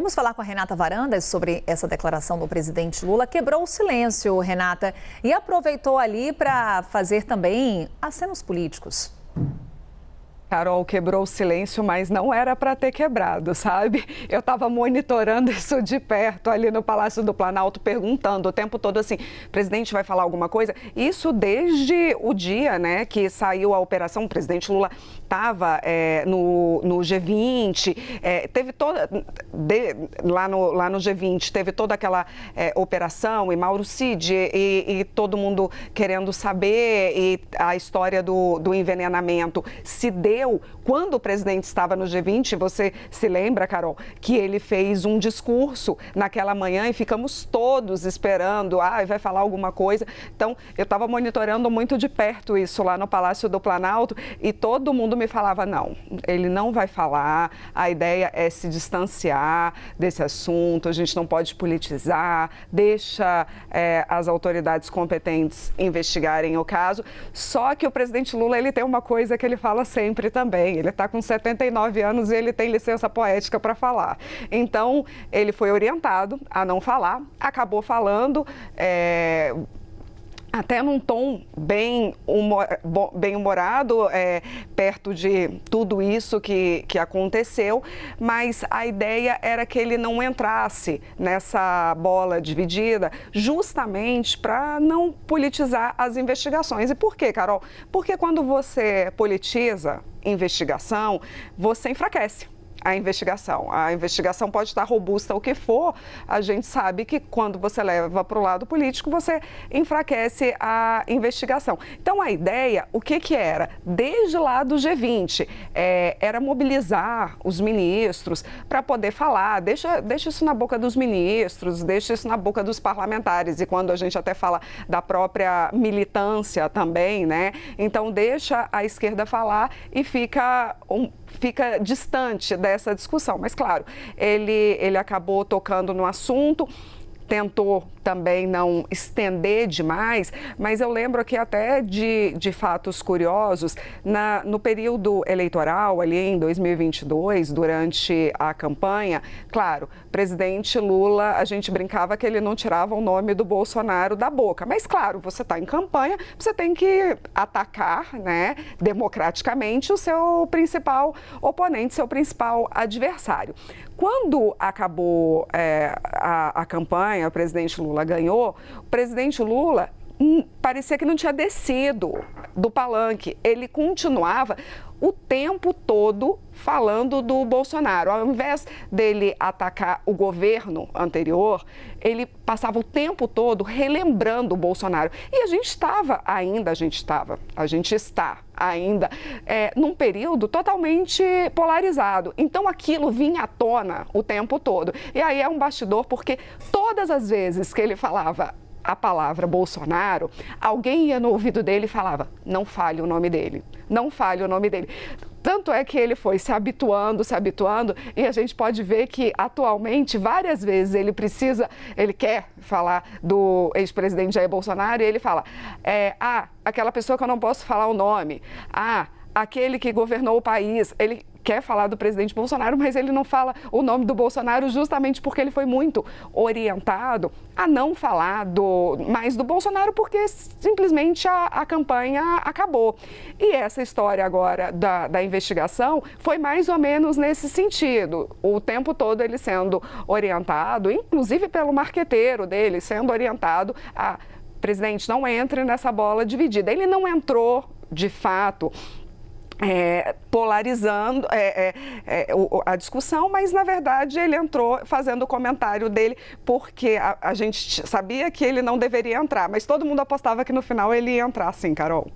Vamos falar com a Renata Varandas sobre essa declaração do presidente Lula. Quebrou o silêncio, Renata, e aproveitou ali para fazer também acenos políticos. Carol, quebrou o silêncio, mas não era para ter quebrado, sabe? Eu estava monitorando isso de perto ali no Palácio do Planalto, perguntando o tempo todo assim, presidente vai falar alguma coisa? Isso desde o dia, né, que saiu a operação, o presidente Lula estava no G20, teve toda, lá no G20, teve toda aquela operação, e Mauro Cid, e todo mundo querendo saber, e a história do envenenamento se deu quando o presidente estava no G20. Você se lembra, Carol, que ele fez um discurso naquela manhã e ficamos todos esperando, vai falar alguma coisa. Então, eu estava monitorando muito de perto isso lá no Palácio do Planalto e todo mundo me falava, não, ele não vai falar, a ideia é se distanciar desse assunto, a gente não pode politizar, deixa as autoridades competentes investigarem o caso. Só que o presidente Lula, ele tem uma coisa que ele fala sempre também, ele está com 79 anos e ele tem licença poética para falar. Então, ele foi orientado a não falar, acabou falando, até num tom bem humorado, perto de tudo isso que aconteceu, mas a ideia era que ele não entrasse nessa bola dividida, justamente para não politizar as investigações. E por quê, Carol? Porque quando você politiza investigação, você enfraquece a investigação. A investigação pode estar robusta o que for, a gente sabe que quando você leva para o lado político, você enfraquece a investigação. Então, a ideia, o que era? Desde lá do G20, era mobilizar os ministros para poder falar, deixa isso na boca dos ministros, deixa isso na boca dos parlamentares, e quando a gente até fala da própria militância também, né? Então, deixa a esquerda falar e fica distante dessa discussão. Mas, claro, ele acabou tocando no assunto, tentou também não estender demais, mas eu lembro aqui até de fatos curiosos. No período eleitoral, ali em 2022, durante a campanha, claro, presidente Lula, a gente brincava que ele não tirava o nome do Bolsonaro da boca, mas claro, você está em campanha, você tem que atacar, né, democraticamente o seu principal oponente, seu principal adversário. Quando acabou a campanha, o presidente Lula ganhou, o presidente Lula parecia que não tinha descido do palanque. Ele continuava o tempo todo falando do Bolsonaro. Ao invés dele atacar o governo anterior, ele passava o tempo todo relembrando o Bolsonaro. E a gente está ainda num período totalmente polarizado. Então, aquilo vinha à tona o tempo todo. E aí é um bastidor, porque todas as vezes que ele falava a palavra Bolsonaro, alguém ia no ouvido dele e falava, não fale o nome dele, não fale o nome dele. Tanto é que ele foi se habituando, e a gente pode ver que atualmente, várias vezes, ele quer falar do ex-presidente Jair Bolsonaro e ele fala, aquela pessoa que eu não posso falar o nome, aquele que governou o país. Ele quer falar do presidente Bolsonaro, mas ele não fala o nome do Bolsonaro justamente porque ele foi muito orientado a não falar mais do Bolsonaro, porque simplesmente a campanha acabou. E essa história agora da investigação foi mais ou menos nesse sentido. O tempo todo ele sendo orientado, inclusive pelo marqueteiro dele, sendo orientado a, presidente, não entre nessa bola dividida. Ele não entrou, de fato, polarizando a discussão, mas na verdade ele entrou fazendo o comentário dele porque a gente sabia que ele não deveria entrar, mas todo mundo apostava que no final ele ia entrar sim, Carol.